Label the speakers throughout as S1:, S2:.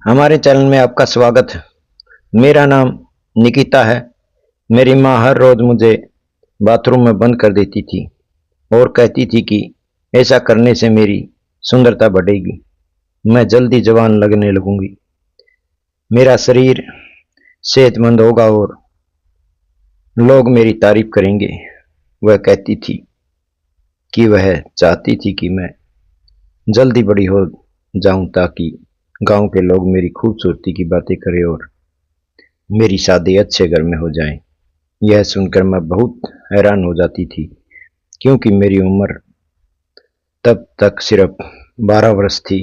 S1: हमारे चैनल में आपका स्वागत है। मेरा नाम निकिता है। मेरी माँ हर रोज मुझे बाथरूम में बंद कर देती थी और कहती थी कि ऐसा करने से मेरी सुंदरता बढ़ेगी, मैं जल्दी जवान लगने लगूंगी, मेरा शरीर सेहतमंद होगा और लोग मेरी तारीफ करेंगे। वह कहती थी कि वह चाहती थी कि मैं जल्दी बड़ी हो जाऊं ताकि गांव के लोग मेरी खूबसूरती की बातें करें और मेरी शादी अच्छे घर में हो जाए। यह सुनकर मैं बहुत हैरान हो जाती थी क्योंकि मेरी उम्र तब तक सिर्फ 12 वर्ष थी।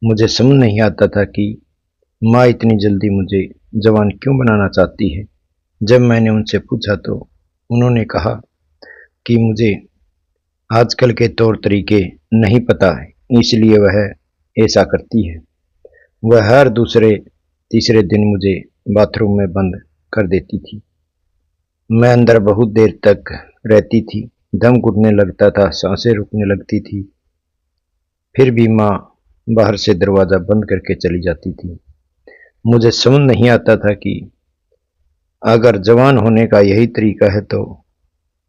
S1: मुझे समझ नहीं आता था कि माँ इतनी जल्दी मुझे जवान क्यों बनाना चाहती है। जब मैंने उनसे पूछा तो उन्होंने कहा कि मुझे आजकल के तौर तरीके नहीं पता है, इसलिए वह ऐसा करती है। वह हर दूसरे तीसरे दिन मुझे बाथरूम में बंद कर देती थी। मैं अंदर बहुत देर तक रहती थी, दम घुटने लगता था, सांसें रुकने लगती थी। फिर भी माँ बाहर से दरवाजा बंद करके चली जाती थी। मुझे समझ नहीं आता था कि अगर जवान होने का यही तरीका है तो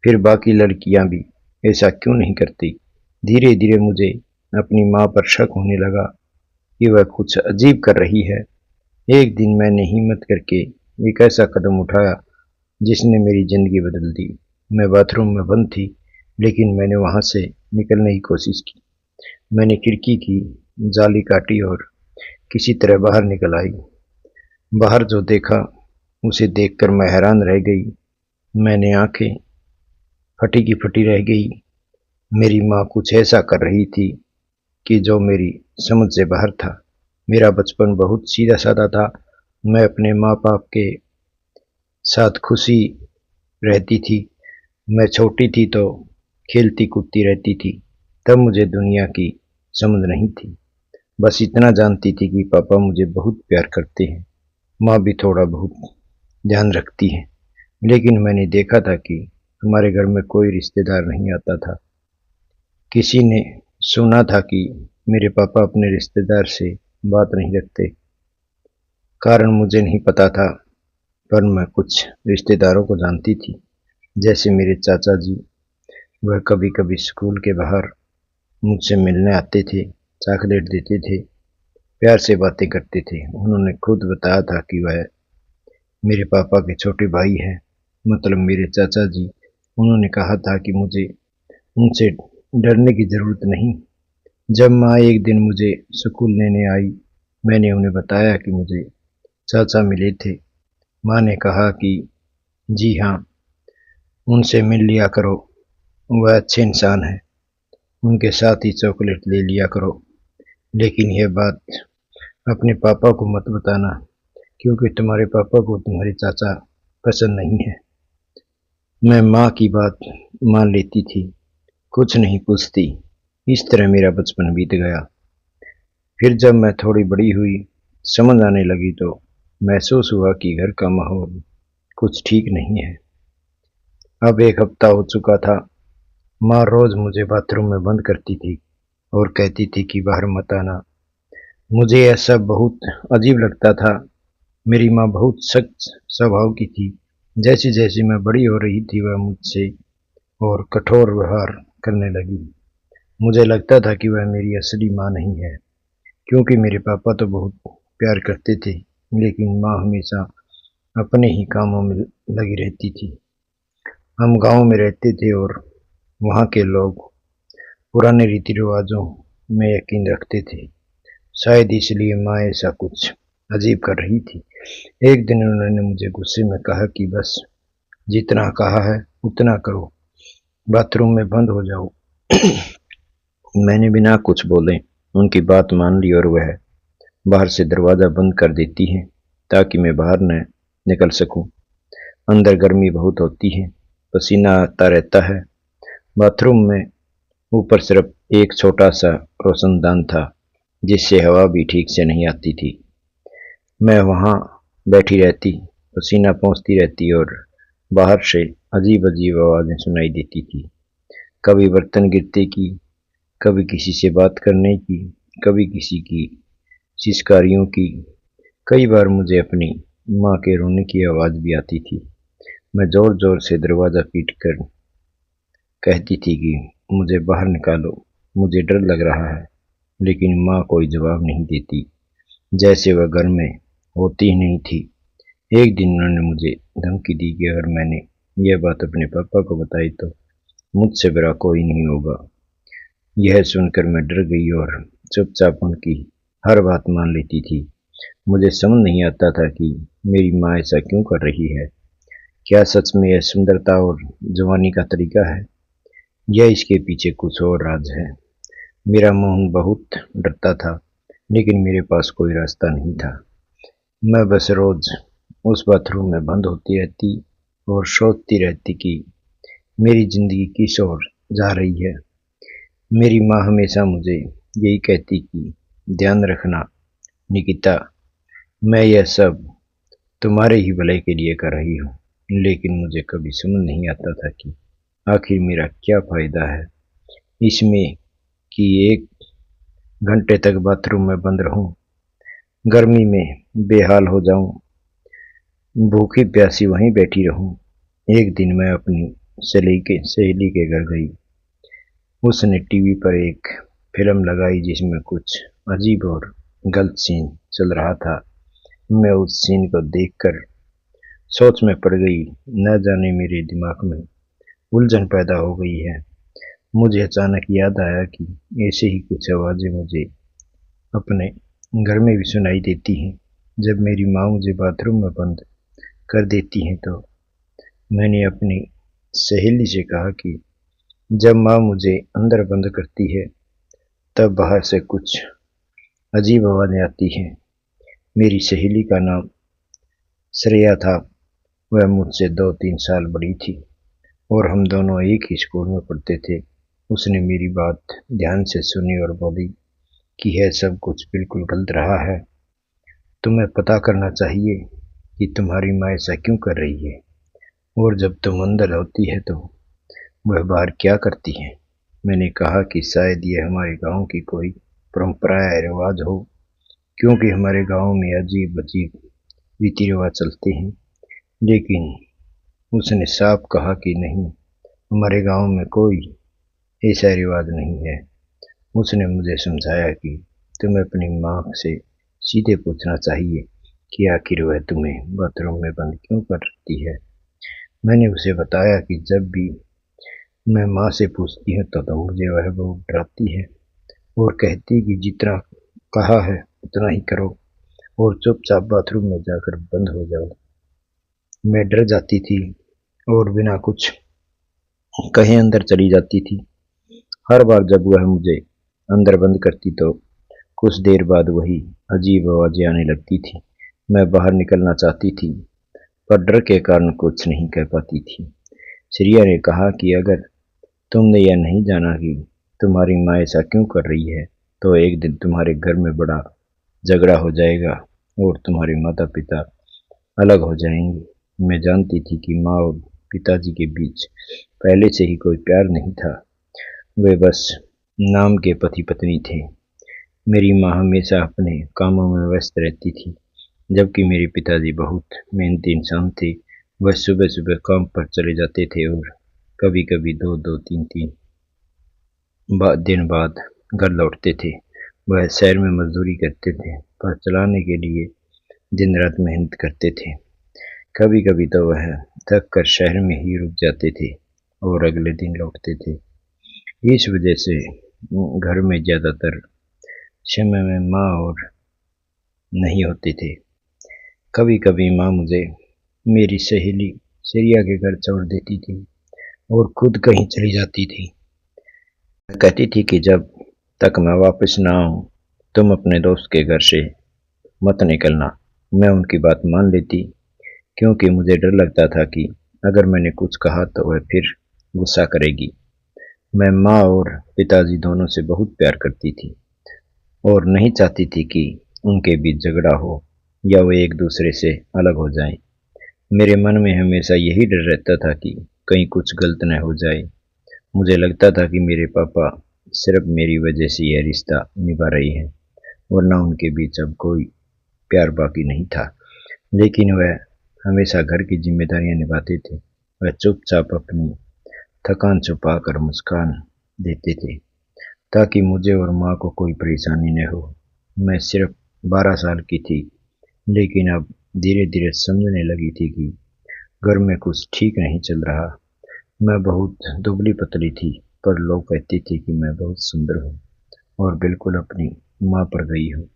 S1: फिर बाकी लड़कियां भी ऐसा क्यों नहीं करती। धीरे धीरे मुझे अपनी माँ पर शक होने लगा कि वह कुछ अजीब कर रही है। एक दिन मैंने हिम्मत करके एक ऐसा कदम उठाया जिसने मेरी जिंदगी बदल दी। मैं बाथरूम में बंद थी, लेकिन मैंने वहां से निकलने की कोशिश की। मैंने खिड़की की जाली काटी और किसी तरह बाहर निकल आई। बाहर जो देखा उसे देखकर मैं हैरान रह गई। मैंने आंखें फटी की फटी रह गई। मेरी माँ कुछ ऐसा कर रही थी कि जो मेरी समझ से बाहर था। मेरा बचपन बहुत सीधा साधा था। मैं अपने माँ बाप के साथ खुशी रहती थी। मैं छोटी थी तो खेलती कूदती रहती थी। तब मुझे दुनिया की समझ नहीं थी। बस इतना जानती थी कि पापा मुझे बहुत प्यार करते हैं, माँ भी थोड़ा बहुत ध्यान रखती है। लेकिन मैंने देखा था कि हमारे घर में कोई रिश्तेदार नहीं आता था। किसी ने सुना था कि मेरे पापा अपने रिश्तेदार से बात नहीं रखते। कारण मुझे नहीं पता था, पर मैं कुछ रिश्तेदारों को जानती थी। जैसे मेरे चाचा जी, वह कभी कभी स्कूल के बाहर मुझसे मिलने आते थे, चॉकलेट देते थे, प्यार से बातें करते थे। उन्होंने खुद बताया था कि वह मेरे पापा के छोटे भाई हैं, मतलब मेरे चाचा जी। उन्होंने कहा था कि मुझे उनसे डरने की जरूरत नहीं। जब माँ एक दिन मुझे स्कूल लेने आई, मैंने उन्हें बताया कि मुझे चाचा मिले थे। माँ ने कहा कि जी हाँ, उनसे मिल लिया करो, वह अच्छे इंसान है, उनके साथ ही चॉकलेट ले लिया करो। लेकिन यह बात अपने पापा को मत बताना, क्योंकि तुम्हारे पापा को तुम्हारे चाचा पसंद नहीं है। मैं माँ की बात मान लेती थी, कुछ नहीं पूछती। इस तरह मेरा बचपन बीत गया। फिर जब मैं थोड़ी बड़ी हुई, समझ आने लगी तो महसूस हुआ कि घर का माहौल कुछ ठीक नहीं है। अब एक हफ्ता हो चुका था। माँ रोज मुझे बाथरूम में बंद करती थी और कहती थी कि बाहर मत आना। मुझे यह सब बहुत अजीब लगता था। मेरी माँ बहुत सख्त स्वभाव की थी। जैसे जैसे मैं बड़ी हो रही थी वह मुझसे और कठोर व्यवहार करने लगी। मुझे लगता था कि वह मेरी असली माँ नहीं है, क्योंकि मेरे पापा तो बहुत प्यार करते थे, लेकिन माँ हमेशा अपने ही कामों में लगी रहती थी। हम गांव में रहते थे और वहाँ के लोग पुराने रीति रिवाजों में यकीन रखते थे। शायद इसलिए माँ ऐसा कुछ अजीब कर रही थी। एक दिन उन्होंने मुझे गुस्से में कहा कि बस जितना कहा है उतना करो, बाथरूम में बंद हो जाओ। मैंने बिना कुछ बोले उनकी बात मान ली और वह बाहर से दरवाजा बंद कर देती है ताकि मैं बाहर न निकल सकूं। अंदर गर्मी बहुत होती है, पसीना आता रहता है। बाथरूम में ऊपर सिर्फ एक छोटा सा रोशनदान था जिससे हवा भी ठीक से नहीं आती थी। मैं वहां बैठी रहती, पसीना पहुंचती रहती और बाहर से अजीब अजीब आवाजें सुनाई देती थी। कभी बर्तन गिरते की, कभी किसी से बात करने की, कभी किसी की चिस्कारियों की। कई बार मुझे अपनी माँ के रोने की आवाज़ भी आती थी। मैं जोर जोर से दरवाज़ा पीट कर कहती थी कि मुझे बाहर निकालो, मुझे डर लग रहा है। लेकिन माँ कोई जवाब नहीं देती, जैसे वह घर में होती ही नहीं थी। एक दिन उन्होंने मुझे धमकी दी कि अगर मैंने यह बात अपने पापा को बताई तो मुझसे बुरा कोई नहीं होगा। यह सुनकर मैं डर गई और चुपचाप उनकी हर बात मान लेती थी। मुझे समझ नहीं आता था कि मेरी माँ ऐसा क्यों कर रही है। क्या सच में यह सुंदरता और जवानी का तरीका है, या इसके पीछे कुछ और राज है। मेरा मोहन बहुत डरता था, लेकिन मेरे पास कोई रास्ता नहीं था। मैं बस रोज उस बाथरूम में बंद होती रहती और सोचती रहती कि मेरी जिंदगी किस ओर जा रही है। मेरी माँ हमेशा मुझे यही कहती कि ध्यान रखना निकिता, मैं यह सब तुम्हारे ही भले के लिए कर रही हूँ। लेकिन मुझे कभी समझ नहीं आता था कि आखिर मेरा क्या फायदा है इसमें कि 1 घंटे तक बाथरूम में बंद रहूं, गर्मी में बेहाल हो जाऊं, भूखी प्यासी वहीं बैठी रहूं। एक दिन मैं अपनी सहेली के घर गई। उसने टीवी पर एक फिल्म लगाई जिसमें कुछ अजीब और गलत सीन चल रहा था। मैं उस सीन को देखकर सोच में पड़ गई। न जाने मेरे दिमाग में उलझन पैदा हो गई है। मुझे अचानक याद आया कि ऐसे ही कुछ आवाज़ें मुझे अपने घर में भी सुनाई देती हैं। जब मेरी माँ मुझे बाथरूम में बंद कर देती हैं तो मैंने अपनी सहेली से कहा कि जब माँ मुझे अंदर बंद करती है तब बाहर से कुछ अजीब आवाज़ें आती हैं। मेरी सहेली का नाम श्रेया था। वह मुझसे 2-3 साल बड़ी थी और हम दोनों एक ही स्कूल में पढ़ते थे। उसने मेरी बात ध्यान से सुनी और बोली कि यह सब कुछ बिल्कुल गलत रहा है। तुम्हें पता करना चाहिए कि तुम्हारी माँ ऐसा क्यों कर रही है, और जब तुम अंदर होती है तो वह बाहर क्या करती है। मैंने कहा कि शायद यह हमारे गांव की कोई परंपरा या रिवाज हो, क्योंकि हमारे गांव में अजीब अजीब रीति रिवाज चलते हैं। लेकिन उसने साफ कहा कि नहीं, हमारे गांव में कोई ऐसा रिवाज नहीं है। उसने मुझे समझाया कि तुम्हें अपनी माँ से सीधे पूछना चाहिए कि आखिर वह तुम्हें बाथरूम में बंद क्यों करती है। मैंने उसे बताया कि जब भी मैं माँ से पूछती हूँ तो मुझे वह बहुत डराती है और कहती कि जितना कहा है उतना ही करो और चुपचाप बाथरूम में जाकर बंद हो जाओ। मैं डर जाती थी और बिना कुछ कहे अंदर चली जाती थी। हर बार जब वह मुझे अंदर बंद करती तो कुछ देर बाद वही अजीब आवाज़ें आने लगती थी। मैं बाहर निकलना चाहती थी पर डर के कारण कुछ नहीं कह पाती थी। श्रिया ने कहा कि अगर तुमने यह नहीं जाना कि तुम्हारी माँ ऐसा क्यों कर रही है तो एक दिन तुम्हारे घर में बड़ा झगड़ा हो जाएगा और तुम्हारे माता पिता अलग हो जाएंगे। मैं जानती थी कि माँ और पिताजी के बीच पहले से ही कोई प्यार नहीं था, वे बस नाम के पति पत्नी थे। मेरी माँ हमेशा अपने कामों में व्यस्त रहती थी, जबकि मेरे पिताजी बहुत मेहनती इंसान थे। वह सुबह सुबह काम पर चले जाते थे और कभी कभी 2-2, 3-3 दिन बाद घर लौटते थे। वह शहर में मजदूरी करते थे पर चलाने के लिए दिन रात मेहनत करते थे। कभी कभी तो वह थक कर शहर में ही रुक जाते थे और अगले दिन लौटते थे। इस वजह से घर में ज़्यादातर समय में माँ और नहीं होते थे। कभी कभी माँ मुझे मेरी सहेली श्रेया के घर छोड़ देती थी और खुद कहीं चली जाती थी। कहती थी कि जब तक मैं वापस ना आऊं तुम अपने दोस्त के घर से मत निकलना। मैं उनकी बात मान लेती, क्योंकि मुझे डर लगता था कि अगर मैंने कुछ कहा तो वह फिर गुस्सा करेगी। मैं माँ और पिताजी दोनों से बहुत प्यार करती थी और नहीं चाहती थी कि उनके बीच झगड़ा हो या वे एक दूसरे से अलग हो जाएं। मेरे मन में हमेशा यही डर रहता था कि कहीं कुछ गलत न हो जाए। मुझे लगता था कि मेरे पापा सिर्फ मेरी वजह से यह रिश्ता निभा रहे हैं वरना उनके बीच अब कोई प्यार बाकी नहीं था। लेकिन वह हमेशा घर की जिम्मेदारियां निभाते थे। वह चुपचाप अपनी थकान छुपाकर मुस्कान देते थे ताकि मुझे और माँ को कोई परेशानी न हो। मैं सिर्फ 12 साल की थी, लेकिन अब धीरे धीरे समझने लगी थी कि घर में कुछ ठीक नहीं चल रहा। मैं बहुत दुबली पतली थी, पर लोग कहते थे कि मैं बहुत सुंदर हूँ और बिल्कुल अपनी माँ पर गई हूँ।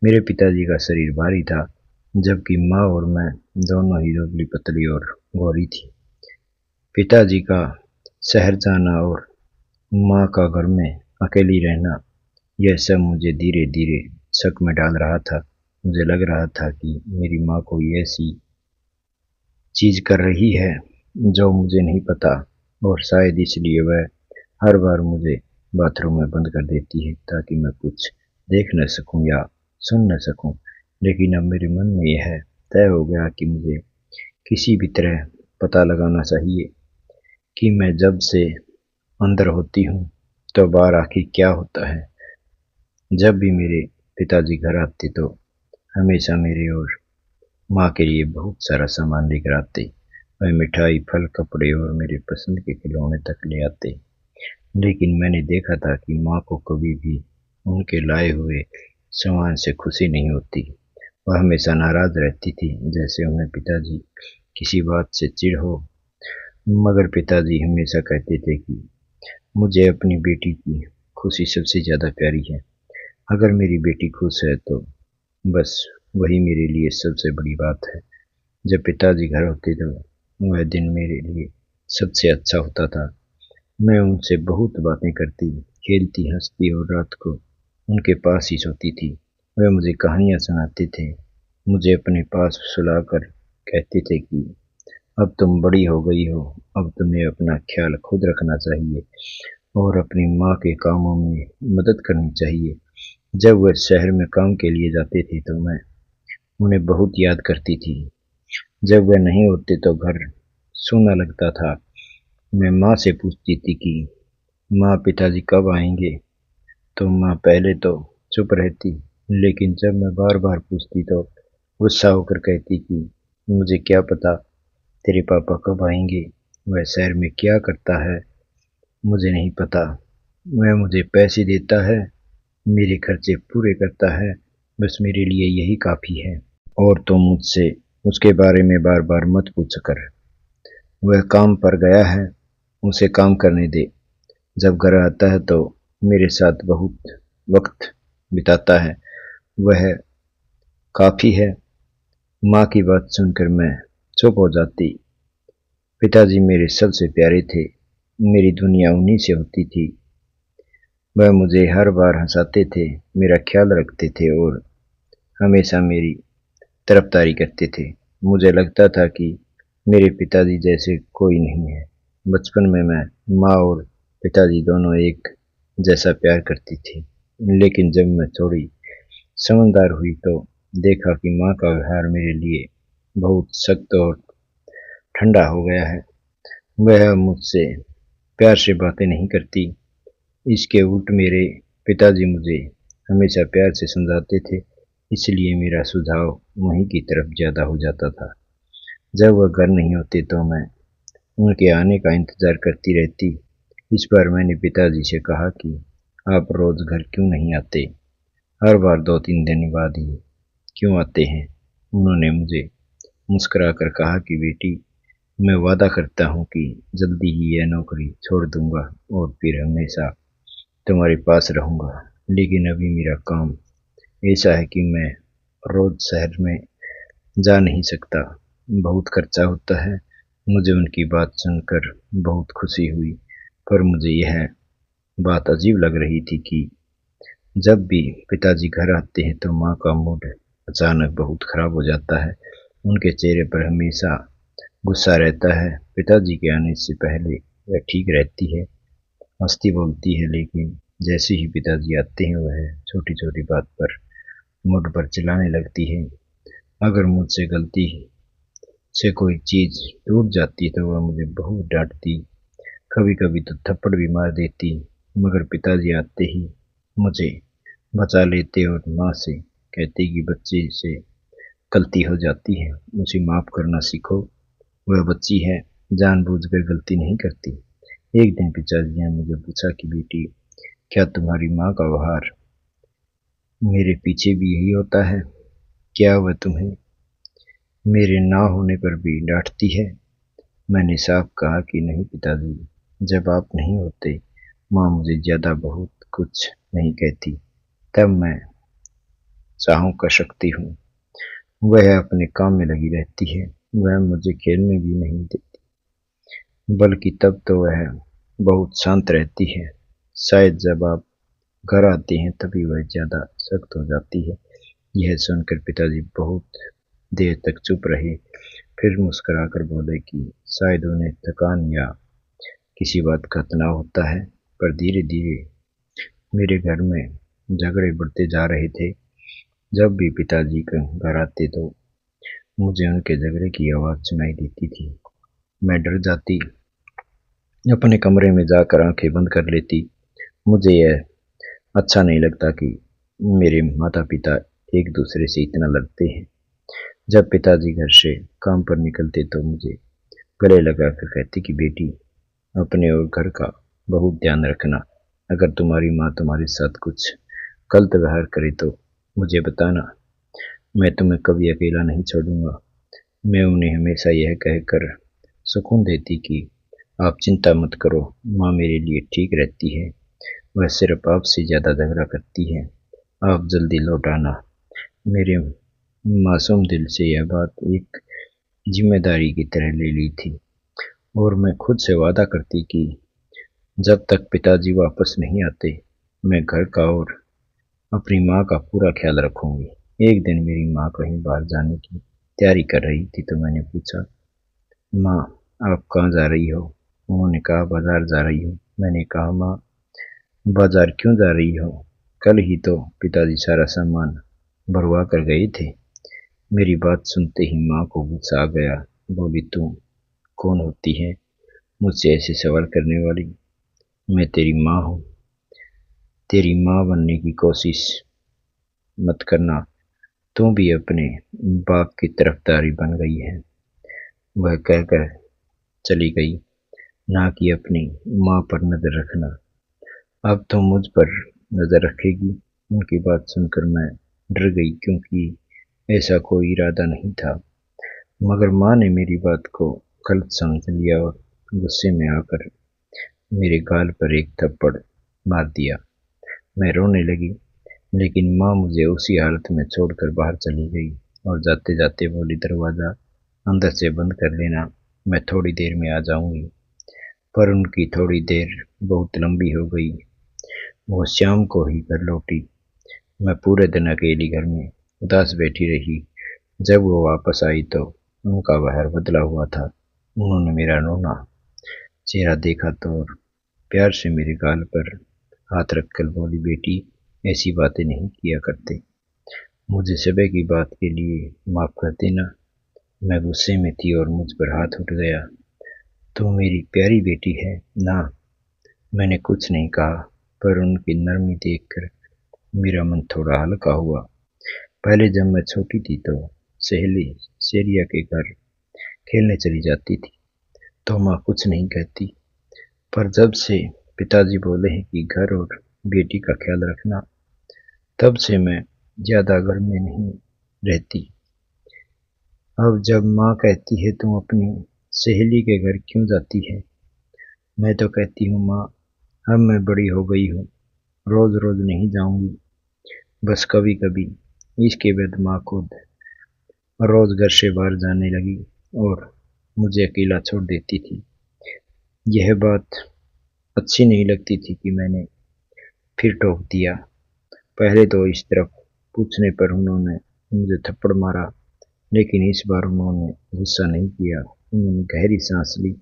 S1: मेरे पिताजी का शरीर भारी था, जबकि माँ और मैं दोनों ही दुबली पतली और गोरी थी। पिताजी का शहर जाना और माँ का घर में अकेली रहना, यह सब मुझे धीरे धीरे शक में डाल रहा था। मुझे लग रहा था कि मेरी माँ कोई ऐसी चीज कर रही है जो मुझे नहीं पता, और शायद इसलिए वह हर बार मुझे बाथरूम में बंद कर देती है ताकि मैं कुछ देख न सकूं या सुन न सकूं। लेकिन अब मेरे मन में यह तय हो गया कि मुझे किसी भी तरह पता लगाना चाहिए कि मैं जब से अंदर होती हूँ तो बाहर आखिर क्या होता है। जब भी मेरे पिताजी घर आते तो हमेशा मेरे और माँ के लिए बहुत सारा सामान लेकर आते। वह मिठाई, फल, कपड़े और मेरे पसंद के खिलौने तक ले आते। लेकिन मैंने देखा था कि माँ को कभी भी उनके लाए हुए सामान से खुशी नहीं होती। वह हमेशा नाराज रहती थी, जैसे उन्हें पिताजी किसी बात से चिढ़ हो। मगर पिताजी हमेशा कहते थे कि मुझे अपनी बेटी की खुशी सबसे ज्यादा प्यारी है। अगर मेरी बेटी खुश है तो बस वही मेरे लिए सबसे बड़ी बात है। जब पिताजी घर होते तो वह दिन मेरे लिए सबसे अच्छा होता था। मैं उनसे बहुत बातें करती, खेलती, हंसती और रात को उनके पास ही सोती थी। वे मुझे कहानियां सुनाते थे, मुझे अपने पास सुलाकर कहते थे कि अब तुम बड़ी हो गई हो, अब तुम्हें अपना ख्याल खुद रखना चाहिए और अपनी माँ के कामों में मदद करनी चाहिए। जब वह शहर में काम के लिए जाते थे तो मैं उन्हें बहुत याद करती थी। जब वह नहीं होते तो घर सूना लगता था। मैं माँ से पूछती थी कि माँ, पिताजी कब आएंगे? तो माँ पहले तो चुप रहती, लेकिन जब मैं बार बार पूछती तो गुस्सा होकर कहती कि मुझे क्या पता तेरे पापा कब आएंगे, वह शहर में क्या करता है मुझे नहीं पता। वह मुझे पैसे देता है, मेरे खर्चे पूरे करता है, बस मेरे लिए यही काफी है। और तुम मुझसे उसके बारे में बार बार मत पूछ कर। वह काम पर गया है, उसे काम करने दे। जब घर आता है तो मेरे साथ बहुत वक्त बिताता है, वह काफी है। माँ की बात सुनकर मैं चुप हो जाती। पिताजी मेरे सबसे प्यारे थे, मेरी दुनिया उन्हीं से होती थी। वह मुझे हर बार हंसाते थे, मेरा ख्याल रखते थे और हमेशा मेरी तरफदारी करते थे। मुझे लगता था कि मेरे पिताजी जैसे कोई नहीं है। बचपन में मैं माँ और पिताजी दोनों एक जैसा प्यार करती थी, लेकिन जब मैं थोड़ी समझदार हुई तो देखा कि माँ का व्यवहार मेरे लिए बहुत सख्त और ठंडा हो गया है। वह मुझसे प्यार से बातें नहीं करती, इसके उल्ट मेरे पिताजी मुझे हमेशा प्यार से समझाते थे, इसलिए मेरा सुझाव वहीं की तरफ ज्यादा हो जाता था। जब वह घर नहीं होते तो मैं उनके आने का इंतजार करती रहती। इस बार मैंने पिताजी से कहा कि आप रोज घर क्यों नहीं आते, हर बार 2-3 दिन बाद ही क्यों आते हैं। उन्होंने मुझे मुस्कुराकर कहा कि बेटी, मैं वादा करता हूँ कि जल्दी ही यह नौकरी छोड़ दूंगा और फिर हमेशा तुम्हारे पास रहूंगा। लेकिन अभी मेरा काम ऐसा है कि मैं रोज शहर में जा नहीं सकता, बहुत खर्चा होता है। मुझे उनकी बात सुनकर बहुत खुशी हुई, पर मुझे यह बात अजीब लग रही थी कि जब भी पिताजी घर आते हैं तो माँ का मूड अचानक बहुत खराब हो जाता है। उनके चेहरे पर हमेशा गुस्सा रहता है। पिताजी के आने से पहले वह ठीक रहती है, हंसती बोलती है, लेकिन जैसे ही पिताजी आते हैं वह छोटी छोटी बात पर मुझ पर चिल्लाने लगती है। अगर मुझसे गलती से कोई चीज टूट जाती तो वह मुझे बहुत डांटती, कभी कभी तो थप्पड़ भी मार देती। मगर पिताजी आते ही मुझे बचा लेते और माँ से कहते कि बच्चे से गलती हो जाती है, उसे माफ़ करना सीखो, वह बच्ची है, जानबूझकर गलती नहीं करती। एक दिन पिताजी ने मुझे पूछा कि बेटी, क्या तुम्हारी माँ का व्यवहार मेरे पीछे भी यही होता है? क्या वह तुम्हें मेरे ना होने पर भी डांटती है? मैंने साफ कहा कि नहीं पिताजी, जब आप नहीं होते माँ मुझे ज्यादा बहुत कुछ नहीं कहती, तब मैं चाहूँ कर सकती हूँ। वह अपने काम में लगी रहती है, वह मुझे खेलने भी नहीं देती, बल्कि तब तो वह बहुत शांत रहती है। शायद जब आप घर आते हैं तभी वह ज्यादा सख्त हो जाती है। यह सुनकर पिताजी बहुत देर तक चुप रहे, फिर मुस्कुराकर बोले कि शायद उन्हें थकान या किसी बात का तनाव होता है। पर धीरे धीरे मेरे घर में झगड़े बढ़ते जा रहे थे। जब भी पिताजी के घर आते तो मुझे उनके झगड़े की आवाज़ सुनाई देती थी। मैं डर जाती, अपने कमरे में जाकर आंखें बंद कर लेती। मुझे यह अच्छा नहीं लगता कि मेरे माता पिता एक दूसरे से इतना लड़ते हैं। जब पिताजी घर से काम पर निकलते तो मुझे गले लगाकर कहती कि बेटी, अपने और घर का बहुत ध्यान रखना। अगर तुम्हारी माँ तुम्हारे साथ कुछ गलत व्यवहार करे तो मुझे बताना, मैं तुम्हें कभी अकेला नहीं छोड़ूंगा। मैं उन्हें हमेशा यह कहकर सुकून देती कि आप चिंता मत करो, माँ मेरे लिए ठीक रहती है, वह सिर्फ आपसे ज़्यादा झगड़ा करती है, आप जल्दी लौट आना। मेरे मासूम दिल से यह बात एक जिम्मेदारी की तरह ले ली थी और मैं खुद से वादा करती कि जब तक पिताजी वापस नहीं आते मैं घर का और अपनी माँ का पूरा ख्याल रखूंगी। एक दिन मेरी माँ कहीं बाहर जाने की तैयारी कर रही थी तो मैंने पूछा, माँ आप कहाँ जा रही हो? उन्होंने कहा बाजार जा रही हूँ। मैंने कहा माँ, बाजार क्यों जा रही हो? कल ही तो पिताजी सारा सामान भरवा कर गए थे। मेरी बात सुनते ही माँ को गुस्सा आ गया। बोली, तुम कौन होती है मुझसे ऐसे सवाल करने वाली? मैं तेरी माँ हूँ, तेरी माँ बनने की कोशिश मत करना, तू भी अपने बाप की तरफदारी बन गई है। वह कहकर चली गई, ना कि अपनी माँ पर नजर रखना। अब तो मुझ पर नजर रखेगी। उनकी बात सुनकर मैं डर गई, क्योंकि ऐसा कोई इरादा नहीं था। मगर माँ ने मेरी बात को गलत समझ लिया और गुस्से में आकर मेरे गाल पर एक थप्पड़ मार दिया। मैं रोने लगी, लेकिन माँ मुझे उसी हालत में छोड़कर बाहर चली गई और जाते जाते बोली, दरवाज़ा अंदर से बंद कर लेना, मैं थोड़ी देर में आ जाऊंगी। पर उनकी थोड़ी देर बहुत लंबी हो गई। वो शाम को ही घर लौटी। मैं पूरे दिन अकेली घर में उदास बैठी रही। जब वो वापस आई तो उनका व्यवहार बदला हुआ था। उन्होंने मेरा रोना चेहरा देखा तो और प्यार से मेरे गाल पर हाथ रखकर बोली, बेटी ऐसी बातें नहीं किया करते, मुझे सुबह की बात के लिए माफ कर देना। मैं गुस्से में थी और मुझ पर हाथ उठ गया। तू मेरी प्यारी बेटी है ना? मैंने कुछ नहीं कहा, पर उनकी नरमी देखकर मेरा मन थोड़ा हल्का हुआ। पहले जब मैं छोटी थी तो सहेली शेरिया के घर खेलने चली जाती थी तो माँ कुछ नहीं कहती, पर जब से पिताजी बोले हैं कि घर और बेटी का ख्याल रखना, तब से मैं ज्यादा घर में नहीं रहती। अब जब माँ कहती है तुम अपनी सहेली के घर क्यों जाती है, मैं तो कहती हूँ माँ, अब मैं बड़ी हो गई हूँ, रोज रोज नहीं जाऊंगी, बस कभी कभी। इसके बाद माँ खुद रोज घर से बाहर जाने लगी और मुझे अकेला छोड़ देती थी। यह बात अच्छी नहीं लगती थी कि मैंने फिर टोक दिया। पहले तो इस तरफ पूछने पर उन्होंने मुझे थप्पड़ मारा, लेकिन इस बार उन्होंने गुस्सा नहीं किया। उन्होंने गहरी सांस ली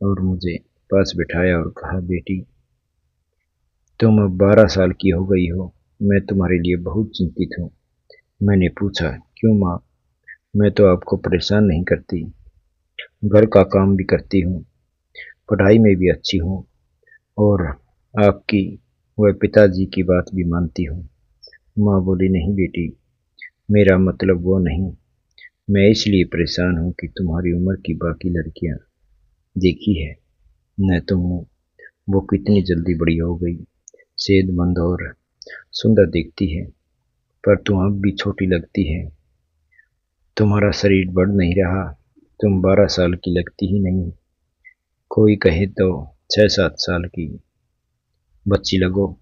S1: और मुझे पास बिठाया और कहा, बेटी तुम अब 12 साल की हो गई हो, मैं तुम्हारे लिए बहुत चिंतित हूँ। मैंने पूछा, क्यों माँ? मैं तो आपको परेशान नहीं करती, घर का काम भी करती हूँ, पढ़ाई में भी अच्छी हूँ और आपकी व पिताजी की बात भी मानती हूँ। माँ बोली, नहीं बेटी, मेरा मतलब वो नहीं। मैं इसलिए परेशान हूँ कि तुम्हारी उम्र की बाकी लड़कियाँ देखी है न तुमने, वो कितनी जल्दी बड़ी हो गई, सेहतमंद और सुंदर दिखती है, पर तुम अब भी छोटी लगती है। तुम्हारा शरीर बढ़ नहीं रहा, तुम 12 साल की लगती ही नहीं, कोई कहे तो 6-7 साल की बच्ची लगो।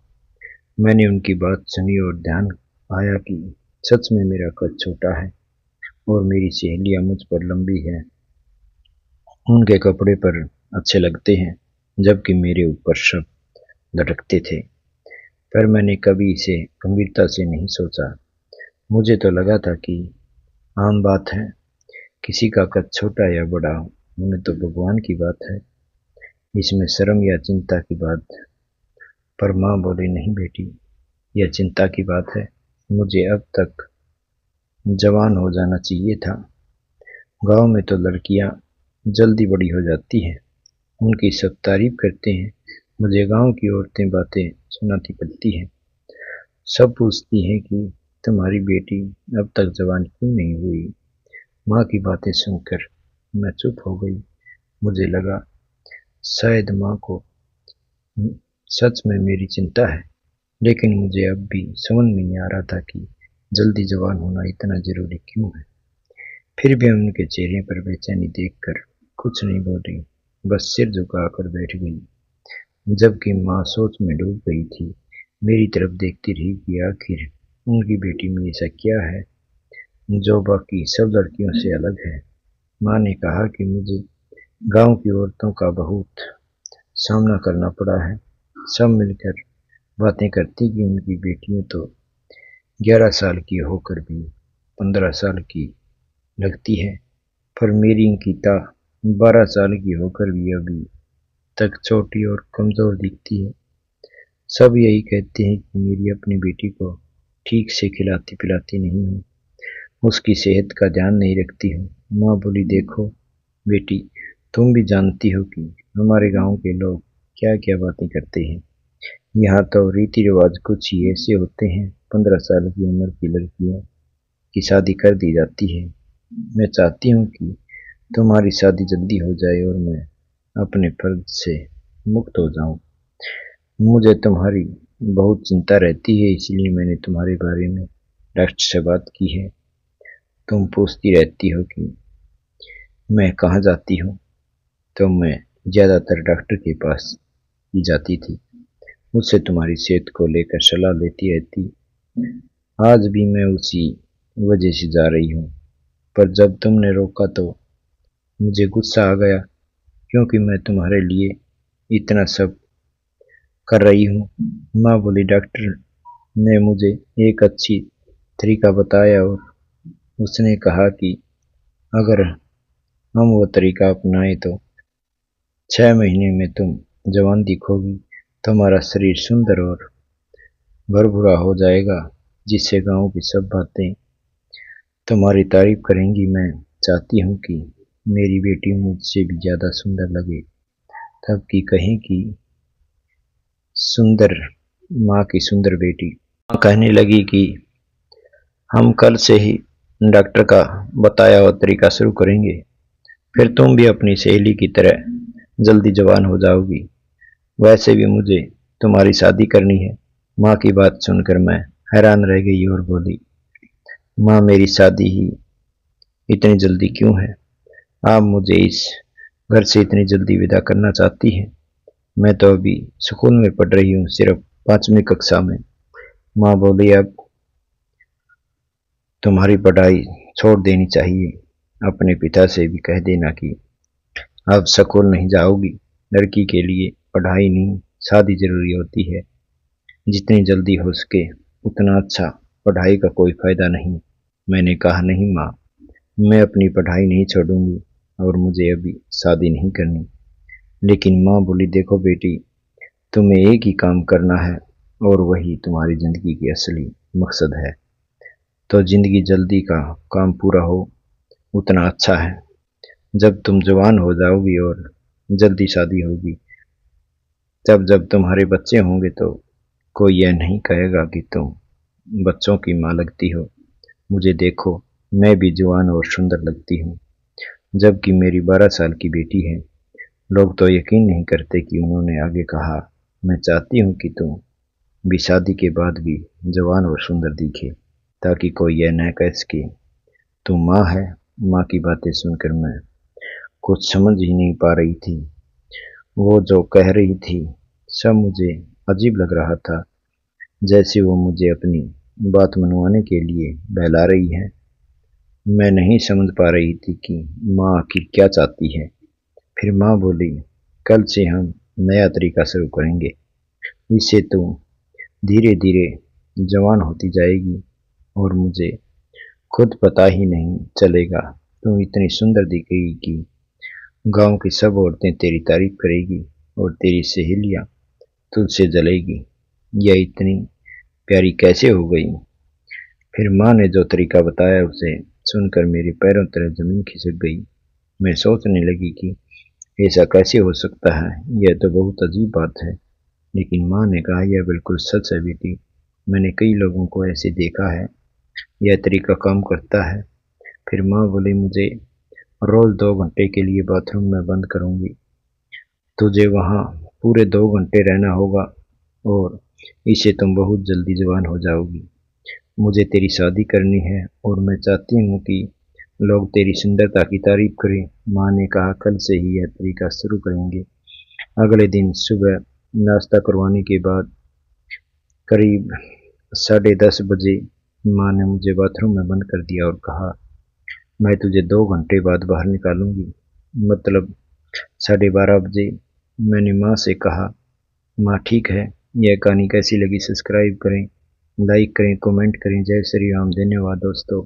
S1: मैंने उनकी बात सुनी और ध्यान आया कि सच में मेरा कद छोटा है और मेरी सहेलियां मुझ पर लंबी हैं, उनके कपड़े पर अच्छे लगते हैं, जबकि मेरे ऊपर सब लटकते थे। पर मैंने कभी इसे गंभीरता से नहीं सोचा। मुझे तो लगा था कि आम बात है, किसी का कद छोटा या बड़ा होने तो भगवान की बात है, इसमें शर्म या चिंता की बात। पर माँ बोली, नहीं बेटी, यह चिंता की बात है। मुझे अब तक जवान हो जाना चाहिए था। गांव में तो लड़कियां जल्दी बड़ी हो जाती हैं, उनकी सब तारीफ करते हैं। मुझे गांव की औरतें बातें सुनाती पड़ती हैं, सब पूछती हैं कि तुम्हारी बेटी अब तक जवान क्यों नहीं हुई। माँ की बातें सुनकर मैं चुप हो गई। मुझे लगा शायद माँ को सच में मेरी चिंता है, लेकिन मुझे अब भी समझ में नहीं आ रहा था कि जल्दी जवान होना इतना जरूरी क्यों है। फिर भी उनके चेहरे पर बेचैनी देखकर कुछ नहीं बोली, बस सिर झुकाकर बैठ गई। जबकि माँ सोच में डूब गई थी, मेरी तरफ देखती रही कि आखिर उनकी बेटी में ऐसा क्या है जो बाकी सब लड़कियों से अलग है। माँ ने कहा कि मुझे गांव की औरतों का बहुत सामना करना पड़ा है। सब मिलकर बातें करती कि उनकी बेटियां तो 11 साल की होकर भी 15 साल की लगती है, पर मेरी अंकिता 12 साल की होकर भी अभी तक छोटी और कमजोर दिखती है। सब यही कहते हैं कि मेरी अपनी बेटी को ठीक से खिलाती पिलाती नहीं हूँ, उसकी सेहत का ध्यान नहीं रखती हूँ। माँ बोली, देखो बेटी, तुम भी जानती हो कि हमारे गांव के लोग क्या क्या बातें करते हैं। यहाँ तो रीति रिवाज कुछ ही ऐसे होते हैं, 15 साल की उम्र की लड़कियों की शादी कर दी जाती है। मैं चाहती हूँ कि तुम्हारी शादी जल्दी हो जाए और मैं अपने फर्ज से मुक्त हो जाऊं। मुझे तुम्हारी बहुत चिंता रहती है, इसलिए मैंने तुम्हारे बारे में डॉक्टर से बात की है। तुम पूछती रहती हो कि मैं कहाँ जाती हूँ, तो मैं ज़्यादातर डॉक्टर के पास ही जाती थी, मुझसे तुम्हारी सेहत को लेकर सलाह लेती रहती। आज भी मैं उसी वजह से जा रही हूँ, पर जब तुमने रोका तो मुझे गुस्सा आ गया, क्योंकि मैं तुम्हारे लिए इतना सब कर रही हूँ। माँ बोली, डॉक्टर ने मुझे एक अच्छी तरीका बताया और उसने कहा कि अगर हम वो तरीका अपनाएं तो 6 महीने में तुम जवान दिखोगी, तुम्हारा शरीर सुंदर और भरपूरा हो जाएगा, जिससे गांव की सब बातें तुम्हारी तारीफ करेंगी। मैं चाहती हूँ कि मेरी बेटी मुझसे भी ज्यादा सुंदर लगे, तब कि कहें कि सुंदर माँ की सुंदर बेटी। माँ कहने लगी कि हम कल से ही डॉक्टर का बताया हुआ तरीका शुरू करेंगे, फिर तुम भी अपनी सहेली की तरह जल्दी जवान हो जाओगी। वैसे भी मुझे तुम्हारी शादी करनी है। माँ की बात सुनकर मैं हैरान रह गई और बोली, माँ, मेरी शादी ही इतनी जल्दी क्यों है? आप मुझे इस घर से इतनी जल्दी विदा करना चाहती हैं? मैं तो अभी स्कूल में पढ़ रही हूँ, सिर्फ 5वीं कक्षा में। माँ बोली, अब तुम्हारी पढ़ाई छोड़ देनी चाहिए। अपने पिता से भी कह देना कि अब स्कूल नहीं जाओगी। लड़की के लिए पढ़ाई नहीं, शादी जरूरी होती है। जितनी जल्दी हो सके उतना अच्छा। पढ़ाई का कोई फायदा नहीं। मैंने कहा, नहीं माँ, मैं अपनी पढ़ाई नहीं छोड़ूंगी और मुझे अभी शादी नहीं करनी। लेकिन माँ बोली, देखो बेटी, तुम्हें एक ही काम करना है और वही तुम्हारी जिंदगी की असली मकसद है। तो जिंदगी जल्दी का काम पूरा हो उतना अच्छा है। जब तुम जवान हो जाओगी और जल्दी शादी होगी, तब जब तुम्हारे बच्चे होंगे तो कोई यह नहीं कहेगा कि तुम बच्चों की माँ लगती हो। मुझे देखो, मैं भी जवान और सुंदर लगती हूँ, जबकि मेरी 12 साल की बेटी है। लोग तो यकीन नहीं करते कि उन्होंने आगे कहा, मैं चाहती हूँ कि तुम भी शादी के बाद भी जवान और सुंदर दिखे, ताकि कोई यह न कह सके तुम माँ है। माँ की बातें सुनकर मैं कुछ समझ ही नहीं पा रही थी। वो जो कह रही थी सब मुझे अजीब लग रहा था, जैसे वो मुझे अपनी बात मनवाने के लिए बहला रही है। मैं नहीं समझ पा रही थी कि माँ आखिर क्या चाहती है। फिर माँ बोली, कल से हम नया तरीका शुरू करेंगे। इससे तुम धीरे धीरे जवान होती जाएगी और मुझे खुद पता ही नहीं चलेगा। तुम इतनी सुंदर दिखेगी कि गांव की सब औरतें तेरी तारीफ करेगी और तेरी सहेलियां तुझसे जलेगी। यह इतनी प्यारी कैसे हो गई? फिर माँ ने जो तरीका बताया उसे सुनकर मेरे पैरों तले जमीन खिसक गई। मैं सोचने लगी कि ऐसा कैसे हो सकता है, यह तो बहुत अजीब बात है। लेकिन माँ ने कहा, यह बिल्कुल सच है बेटी, मैंने कई लोगों को ऐसे देखा है, यह तरीका काम करता है। फिर माँ बोली, मुझे रोज 2 घंटे के लिए बाथरूम में बंद करूंगी, तुझे वहां पूरे 2 घंटे रहना होगा और इससे तुम बहुत जल्दी जवान हो जाओगी। मुझे तेरी शादी करनी है और मैं चाहती हूँ कि लोग तेरी सुंदरता की तारीफ करें। माँ ने कहा, कल से ही यह तरीका शुरू करेंगे। अगले दिन सुबह नाश्ता करवाने के बाद करीब 10:30 बजे माँ ने मुझे बाथरूम में बंद कर दिया और कहा, मैं तुझे 2 घंटे बाद बाहर निकालूंगी, मतलब 12:30 बजे। मैंने माँ से कहा, माँ ठीक है। यह कहानी कैसी लगी सब्सक्राइब करें, लाइक करें, कमेंट करें। जय श्री राम। धन्यवाद दोस्तों।